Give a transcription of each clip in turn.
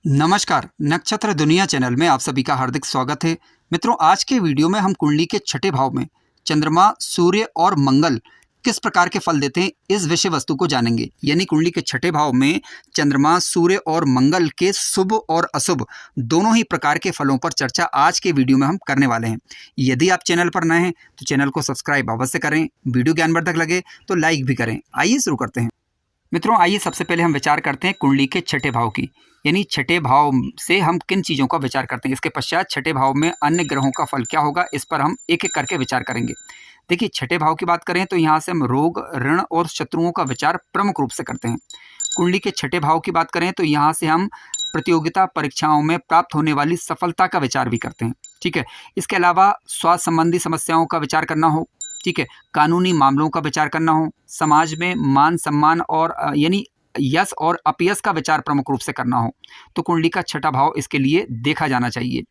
नमस्कार, नक्षत्र दुनिया चैनल में आप सभी का हार्दिक स्वागत है। मित्रों, आज के वीडियो में हम कुंडली के छठे भाव में चंद्रमा, सूर्य और मंगल किस प्रकार के फल देते हैं, इस विषय वस्तु को जानेंगे। यानी कुंडली के छठे भाव में चंद्रमा, सूर्य और मंगल के शुभ और अशुभ दोनों ही प्रकार के फलों पर चर्चा आज के वीडियो में हम करने वाले हैं। यदि आप चैनल पर नए हैं तो चैनल को सब्सक्राइब अवश्य करें, वीडियो ज्ञानवर्धक लगे तो लाइक भी करें। आइए शुरू करते हैं। मित्रों, आइए सबसे पहले हम विचार करते हैं कुंडली के छठे भाव की। यानी छठे भाव से हम किन चीज़ों का विचार करते हैं, इसके पश्चात छठे भाव में अन्य ग्रहों का फल क्या होगा, इस पर हम एक एक करके विचार करेंगे। देखिए, छठे भाव की बात करें तो यहाँ से हम रोग, ऋण और शत्रुओं का विचार प्रमुख रूप से करते हैं। कुंडली के छठे भाव की बात करें तो यहाँ से हम प्रतियोगिता परीक्षाओं में प्राप्त होने वाली सफलता का विचार भी करते हैं। ठीक है, इसके अलावा स्वास्थ्य संबंधी समस्याओं का विचार करना हो, ठीक है, कानूनी मामलों का विचार करना हो, समाज में मान सम्मान और यानी यश और अपयश का विचार प्रमुख रूप से करना हो, तो कुंडली का छठा भाव इसके लिए देखा जाना चाहिए।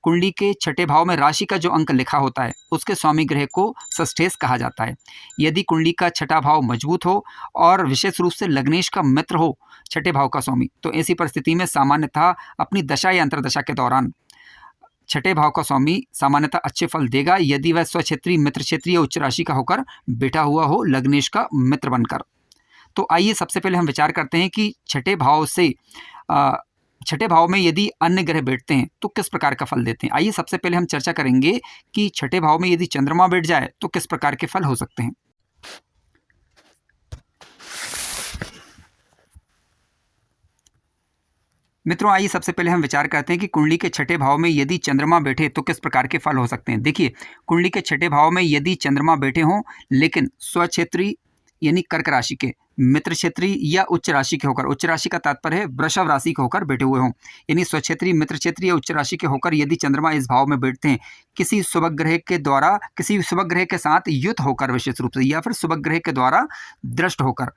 कुंडली के छठे भाव में राशि का जो अंक लिखा होता है उसके स्वामी ग्रह को षष्ठेश कहा जाता है। यदि कुंडली का छठा भाव मजबूत हो और विशेष रूप से लग्नेश का मित्र हो छठे भाव का स्वामी, तो ऐसी परिस्थिति में सामान्यतः अपनी दशा या अंतर्दशा के दौरान छठे भाव का स्वामी सामान्यतः अच्छे फल देगा यदि वह स्वक्षेत्री, मित्र क्षेत्रीय या उच्च राशि का होकर बैठा हुआ हो, लग्नेश का मित्र बनकर। तो आइए सबसे पहले हम विचार करते हैं कि छठे भाव में यदि अन्य ग्रह बैठते हैं तो किस प्रकार का फल देते हैं। आइए सबसे पहले हम चर्चा करेंगे कि छठे भाव में यदि चंद्रमा बैठ जाए तो किस प्रकार के फल हो सकते हैं। मित्रों, आइए सबसे पहले हम विचार करते हैं कि कुंडली के छठे भाव में यदि चंद्रमा बैठे तो किस प्रकार के फल हो सकते हैं। देखिए, कुंडली के छठे भाव में यदि चंद्रमा बैठे हों लेकिन स्वक्षेत्री यानी कर्क राशि के, मित्र क्षेत्री या उच्च राशि के होकर, उच्च राशि का तात्पर्य है वृषभ राशि के होकर बैठे हुए हों, यानी स्वक्षेत्री, मित्र क्षेत्री या उच्च राशि के होकर यदि चंद्रमा इस भाव में बैठते हैं किसी शुभ ग्रह के द्वारा, किसी शुभ ग्रह के साथ युत होकर विशेष रूप से, या फिर शुभ ग्रह के द्वारा दृष्ट होकर,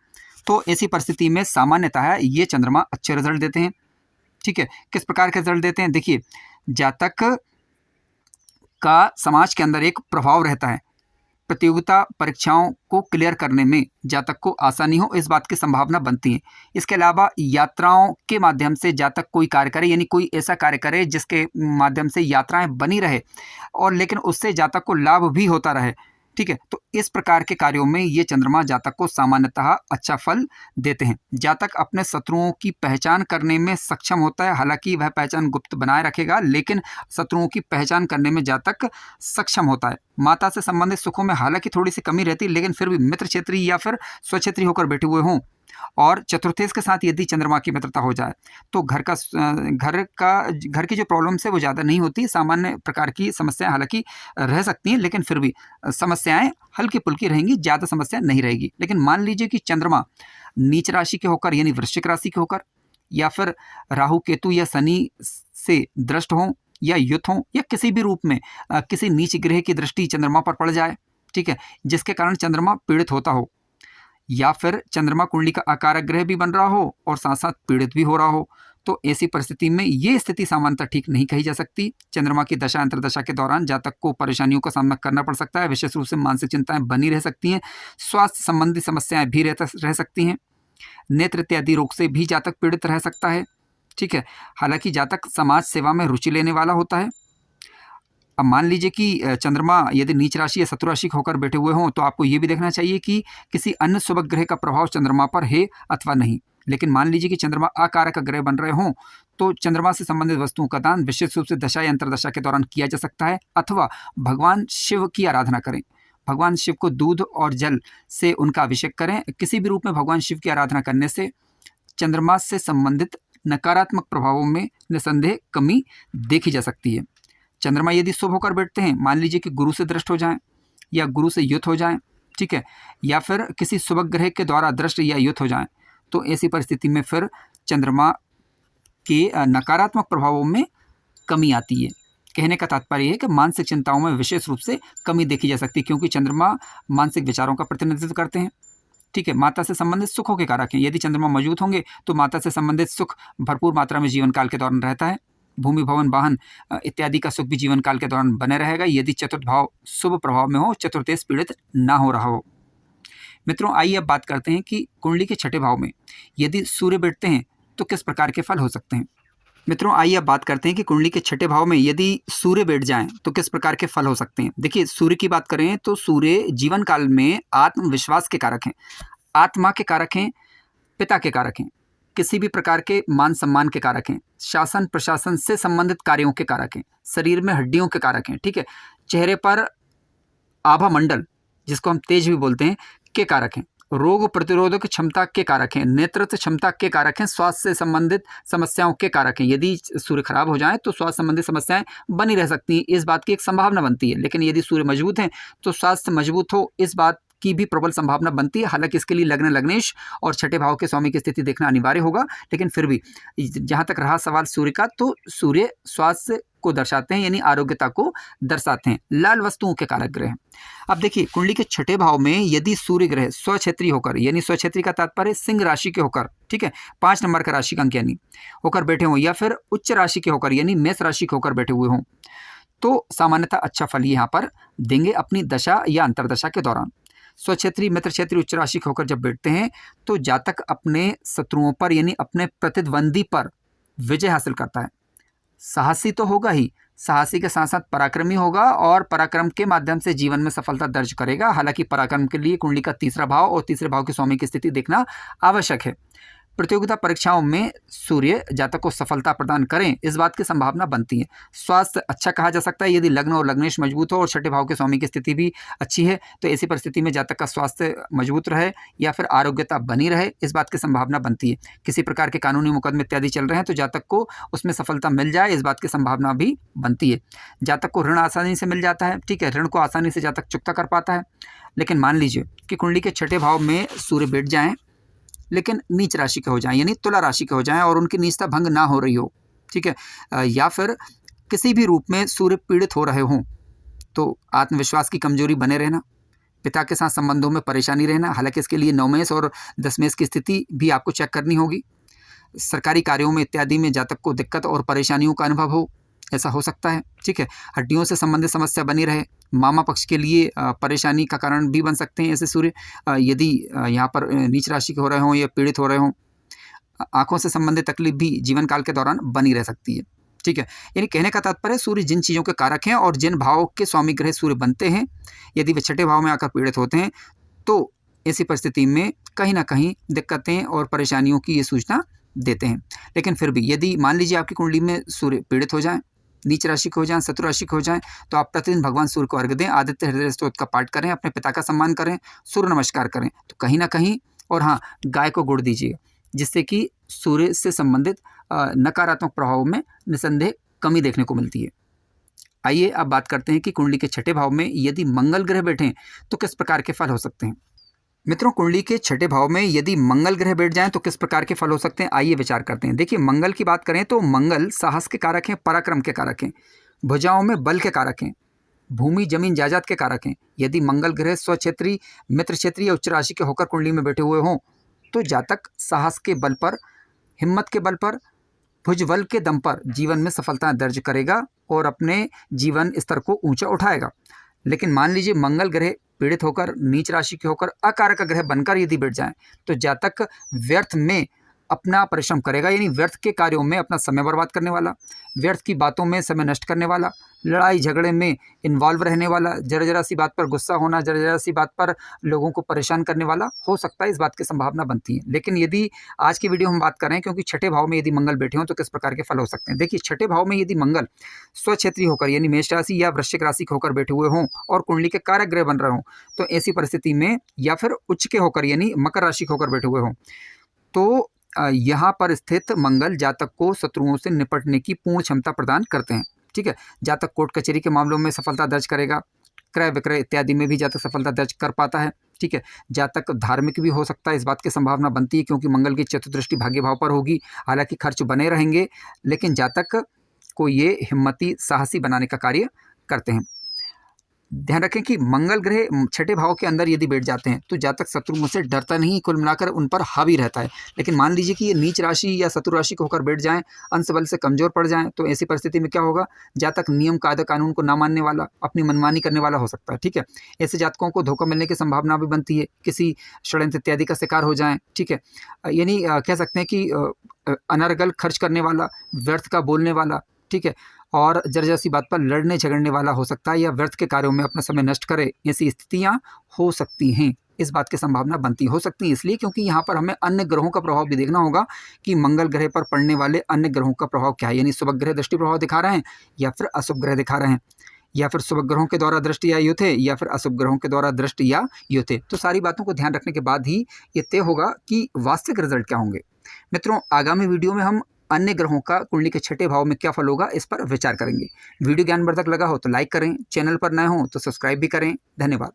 तो ऐसी परिस्थिति में सामान्यतः ये चंद्रमा अच्छे रिजल्ट देते हैं। ठीक है, किस प्रकार के रिजल्ट देते हैं। देखिए, जातक का समाज के अंदर एक प्रभाव रहता है, प्रतियोगिता परीक्षाओं को क्लियर करने में जातक को आसानी हो, इस बात की संभावना बनती है। इसके अलावा यात्राओं के माध्यम से जातक कोई कार्य करे, यानी कोई ऐसा कार्य करे जिसके माध्यम से यात्राएं बनी रहे और लेकिन उससे जातक को लाभ भी होता रहे। ठीक है, तो इस प्रकार के कार्यों में ये चंद्रमा जातक को सामान्यतः अच्छा फल देते हैं। जातक अपने शत्रुओं की पहचान करने में सक्षम होता है, हालांकि वह पहचान गुप्त बनाए रखेगा लेकिन शत्रुओं की पहचान करने में जातक सक्षम होता है। माता से संबंधित सुखों में हालांकि थोड़ी सी कमी रहती है, लेकिन फिर भी मित्र क्षेत्री या फिर स्वक्षेत्री होकर बैठे हुए हों और चतुर्थेश के साथ यदि चंद्रमा की मित्रता हो जाए तो घर की जो प्रॉब्लम्स है वो ज़्यादा नहीं होती। सामान्य प्रकार की समस्याएं हालांकि रह सकती हैं, लेकिन फिर भी समस्याएं हल्की फुल्की रहेंगी, ज़्यादा समस्या नहीं रहेगी। लेकिन मान लीजिए कि चंद्रमा नीच राशि के होकर, यानी वृश्चिक राशि के होकर, या फिर राहु, केतु या शनि से दृष्ट हों या युत हों, या किसी भी रूप में किसी नीच ग्रह की दृष्टि चंद्रमा पर पड़ जाए, ठीक है, जिसके कारण चंद्रमा पीड़ित होता हो, या फिर चंद्रमा कुंडली का आकारक ग्रह भी बन रहा हो और साथ साथ पीड़ित भी हो रहा हो, तो ऐसी परिस्थिति में ये स्थिति सामान्यतः ठीक नहीं कही जा सकती। चंद्रमा की दशा अंतर्दशा के दौरान जातक को परेशानियों का सामना करना पड़ सकता है, विशेष रूप से मानसिक चिंताएं बनी रह सकती हैं, स्वास्थ्य संबंधी समस्याएं भी रह सकती हैं, नेत्र इत्यादि रोग से भी जातक पीड़ित रह सकता है। ठीक है, हालांकि जातक समाज सेवा में रुचि लेने वाला होता है। अब मान लीजिए कि चंद्रमा यदि नीच राशि या शत्रु राशि होकर बैठे हुए हों तो आपको ये भी देखना चाहिए कि किसी अन्य शुभ ग्रह का प्रभाव चंद्रमा पर है अथवा नहीं। लेकिन मान लीजिए कि चंद्रमा अकारक ग्रह बन रहे हों तो चंद्रमा से संबंधित वस्तुओं का दान विशेष रूप से दशा या अंतर्दशा के दौरान किया जा सकता है, अथवा भगवान शिव की आराधना करें। भगवान शिव को दूध और जल से उनका अभिषेक करें। किसी भी रूप में भगवान शिव की आराधना करने से चंद्रमा से संबंधित नकारात्मक प्रभावों में निसंदेह कमी देखी जा सकती है। चंद्रमा यदि शुभ होकर बैठते हैं, मान लीजिए कि गुरु से दृष्ट हो जाएं या गुरु से युत हो जाएं, ठीक है, या फिर किसी शुभ ग्रह के द्वारा दृष्ट या युत हो जाएं, तो ऐसी परिस्थिति में फिर चंद्रमा के नकारात्मक प्रभावों में कमी आती है। कहने का तात्पर्य है कि मानसिक चिंताओं में विशेष रूप से कमी देखी जा सकती है, क्योंकि चंद्रमा मानसिक विचारों का प्रतिनिधित्व करते हैं। ठीक है, माता से संबंधित सुखों के कारक हैं। यदि चंद्रमा मौजूद होंगे तो माता से संबंधित सुख भरपूर मात्रा में जीवन काल के दौरान रहता है। भूमि, भवन, वाहन इत्यादि का सुख भी जीवन काल के दौरान बने रहेगा यदि चतुर्थ भाव शुभ प्रभाव में हो, चतुर्थेश पीड़ित ना हो रहा हो। मित्रों, आइए अब बात करते हैं कि कुंडली के छठे भाव में यदि सूर्य बैठते हैं तो किस प्रकार के फल हो सकते हैं। मित्रों, आइए अब बात करते हैं कि कुंडली के छठे भाव में यदि सूर्य बैठ जाएं तो किस प्रकार के फल हो सकते हैं। देखिए, सूर्य की बात करें तो सूर्य जीवन काल में आत्मविश्वास के कारक हैं, आत्मा के कारक हैं, पिता के कारक हैं, किसी भी प्रकार के मान सम्मान के कारक हैं, शासन प्रशासन से संबंधित कार्यों के कारक हैं, शरीर में हड्डियों के कारक हैं, ठीक है, चेहरे पर आभा मंडल जिसको हम तेज भी बोलते हैं के कारक हैं, रोग प्रतिरोधक क्षमता के कारक हैं, नेतृत्व क्षमता के कारक हैं, स्वास्थ्य से संबंधित समस्याओं के कारक हैं। यदि सूर्य खराब हो जाए तो स्वास्थ्य संबंधित समस्याएं बनी रह सकती हैं, इस बात की एक संभावना बनती है। लेकिन यदि सूर्य मजबूत हैं तो स्वास्थ्य मजबूत हो, इस बात की भी प्रबल संभावना बनती है। हालांकि इसके लिए लग्न लग्नेश और छठे भाव के स्वामी की स्थिति देखना अनिवार्य होगा, लेकिन फिर भी जहां तक रहा सवाल सूर्य का, तो सूर्य स्वास्थ्य को दर्शाते हैं, यानी आरोग्यता को दर्शाते हैं, लाल वस्तुओं के कारक ग्रह हैं। अब देखिए, कुंडली के छठे भाव में यदि सूर्य ग्रह स्वक्षेत्री होकर, यानी स्वक्षेत्री का तात्पर्य सिंह राशि के होकर, ठीक है, 5 नंबर का राशि का अंक यानी होकर बैठे हों, या फिर उच्च राशि के होकर यानी मेष राशि के होकर बैठे हुए हों, तो सामान्यतः अच्छा फल यहाँ पर देंगे अपनी दशा या अंतरदशा के दौरान। स्वक्षेत्री, मित्र क्षेत्री, उच्च राशि के होकर जब बैठते हैं तो जातक अपने शत्रुओं पर यानी अपने प्रतिद्वंदी पर विजय हासिल करता है। साहसी तो होगा ही, साहसी के साथ साथ पराक्रमी होगा और पराक्रम के माध्यम से जीवन में सफलता दर्ज करेगा। हालांकि पराक्रम के लिए कुंडली का तीसरा भाव और तीसरे भाव के स्वामी की स्थिति देखना आवश्यक है। प्रतियोगिता परीक्षाओं में सूर्य जातक को सफलता प्रदान करें, इस बात की संभावना बनती है। स्वास्थ्य अच्छा कहा जा सकता है यदि लग्न और लग्नेश मजबूत हो और छठे भाव के स्वामी की स्थिति भी अच्छी है, तो ऐसी परिस्थिति में जातक का स्वास्थ्य मजबूत रहे या फिर आरोग्यता बनी रहे, इस बात की संभावना बनती है। किसी प्रकार के कानूनी मुकदमे इत्यादि चल रहे हैं तो जातक को उसमें सफलता मिल जाए, इस बात की संभावना भी बनती है। जातक को ऋण आसानी से मिल जाता है, ठीक है, ऋण को आसानी से जातक चुकता कर पाता है। लेकिन मान लीजिए कि कुंडली के छठे भाव में सूर्य बैठ जाएं लेकिन नीच राशि के हो जाएं, यानी तुला राशि के हो जाएं और उनकी नीचता भंग ना हो रही हो, ठीक है, या फिर किसी भी रूप में सूर्य पीड़ित हो रहे हों, तो आत्मविश्वास की कमजोरी बने रहना, पिता के साथ संबंधों में परेशानी रहना। हालांकि इसके लिए नवमेश और दशमेश की स्थिति भी आपको चेक करनी होगी। सरकारी कार्यों में इत्यादि में जातक को दिक्कत और परेशानियों का अनुभव हो, ऐसा हो सकता है, ठीक है। हड्डियों से संबंधित समस्या बनी रहे, मामा पक्ष के लिए परेशानी का कारण भी बन सकते हैं ऐसे सूर्य, यदि यहाँ पर नीच राशि के हो रहे हों या पीड़ित हो रहे हों। आंखों से संबंधित तकलीफ भी जीवन काल के दौरान बनी रह सकती है, ठीक है। यानी कहने का तात्पर्य सूर्य जिन चीज़ों के कारक हैं और जिन भाव के स्वामी ग्रह सूर्य बनते हैं, यदि वे छठे भाव में आकर पीड़ित होते हैं तो ऐसी परिस्थिति में कहीं ना कहीं दिक्कतें और परेशानियों की ये सूचना देते हैं। लेकिन फिर भी यदि मान लीजिए आपकी कुंडली में सूर्य पीड़ित हो जाए, नीच राशि के हो जाएं, शत्रु राशि के हो जाएं, तो आप प्रतिदिन भगवान सूर्य को अर्घ्य दें, आदित्य हृदय स्तोत्र का पाठ करें, अपने पिता का सम्मान करें, सूर्य नमस्कार करें, तो कहीं ना कहीं, और हाँ, गाय को गुड़ दीजिए, जिससे कि सूर्य से संबंधित नकारात्मक प्रभावों में निसंदेह कमी देखने को मिलती है। आइए अब बात करते हैं कि कुंडली के छठे भाव में यदि मंगल ग्रह बैठें तो किस प्रकार के फल हो सकते हैं। मित्रों, कुंडली के छठे भाव में यदि मंगल ग्रह बैठ जाएं तो किस प्रकार के फल हो सकते हैं, आइए विचार करते हैं। देखिए, मंगल की बात करें तो मंगल साहस के कारक हैं, पराक्रम के कारक हैं, भुजाओं में बल के कारक हैं, भूमि जमीन जायदाद के कारक हैं। यदि मंगल ग्रह स्वक्षेत्री, मित्र क्षेत्री या उच्च राशि के होकर कुंडली में बैठे हुए हों तो जातक साहस के बल पर, हिम्मत के बल पर, भुजबल के दम पर जीवन में सफलताएं दर्ज करेगा और अपने जीवन स्तर को ऊंचा उठाएगा। लेकिन मान लीजिए मंगल ग्रह पीड़ित होकर, नीच राशि के होकर, अकारक ग्रह बनकर यदि बैठ जाएं तो जातक व्यर्थ में अपना परिश्रम करेगा, यानी व्यर्थ के कार्यों में अपना समय बर्बाद करने वाला, व्यर्थ की बातों में समय नष्ट करने वाला, लड़ाई झगड़े में इन्वॉल्व रहने वाला, जरा जरा सी बात पर गुस्सा होना, जरा जरा सी बात पर लोगों को परेशान करने वाला हो सकता है, इस बात की संभावना बनती है। लेकिन यदि आज की वीडियो हम बात करें क्योंकि छठे भाव में यदि मंगल बैठे हों तो किस प्रकार के फल हो सकते हैं। देखिए, छठे भाव में यदि मंगल स्वक्षेत्री होकर यानी मेष राशि या वृश्चिक राशि होकर बैठे हुए हों और कुंडली के कारक ग्रह बन रहे हों तो ऐसी परिस्थिति में, या फिर उच्च के होकर यानी मकर राशि होकर बैठे हुए हों, तो यहाँ पर स्थित मंगल जातक को शत्रुओं से निपटने की पूर्ण क्षमता प्रदान करते हैं, ठीक है। जातक कोर्ट कचहरी के मामलों में सफलता दर्ज करेगा, क्रय विक्रय इत्यादि में भी जातक सफलता दर्ज कर पाता है, ठीक है। जातक धार्मिक भी हो सकता है, इस बात की संभावना बनती है क्योंकि मंगल की चतुर्दृष्टि भाग्य भाव पर होगी। हालांकि खर्च बने रहेंगे, लेकिन जातक को ये हिम्मती साहसी बनाने का कार्य करते हैं। ध्यान रखें कि मंगल ग्रह छठे भाव के अंदर यदि बैठ जाते हैं तो जातक शत्रु मुझसे डरता नहीं, कुल मिलाकर उन पर हावी रहता है। लेकिन मान लीजिए कि ये नीच राशि या शत्रु राशि को होकर बैठ जाएं, अंश बल से कमजोर पड़ जाएं, तो ऐसी परिस्थिति में क्या होगा, जातक नियम कायदा कानून को ना मानने वाला, अपनी मनमानी करने वाला हो सकता है। ठीक है, ऐसे जातकों को धोखा मिलने की संभावना भी बनती है, किसी षड्यंत्र इत्यादि का शिकार हो जाएं। ठीक है, यानी कह सकते हैं कि अनर्गल खर्च करने वाला, व्यर्थ का बोलने वाला, ठीक है, और जर्जर बात पर लड़ने झगड़ने वाला हो सकता है, या व्यर्थ के कार्यों में अपना समय नष्ट करे, ऐसी स्थितियां हो सकती हैं। इस बात की संभावना बनती हो सकती है, इसलिए क्योंकि यहाँ पर हमें अन्य ग्रहों का प्रभाव भी देखना होगा कि मंगल ग्रह पर पड़ने वाले अन्य ग्रहों का प्रभाव क्या है, यानी शुभ ग्रह दृष्टि प्रभाव दिखा रहे हैं या फिर अशुभ ग्रह दिखा रहे हैं, या फिर शुभ ग्रहों के द्वारा दृष्टि या युत है, या फिर अशुभ ग्रहों के द्वारा दृष्टि या युत है। तो सारी बातों को ध्यान रखने के बाद ही ये तय होगा कि वास्तविक रिजल्ट क्या होंगे। मित्रों, आगामी वीडियो में हम अन्य ग्रहों का कुंडली के छठे भाव में क्या फल होगा, इस पर विचार करेंगे। वीडियो ज्ञानवर्धक लगा हो तो लाइक करें, चैनल पर नए हो तो सब्सक्राइब भी करें। धन्यवाद।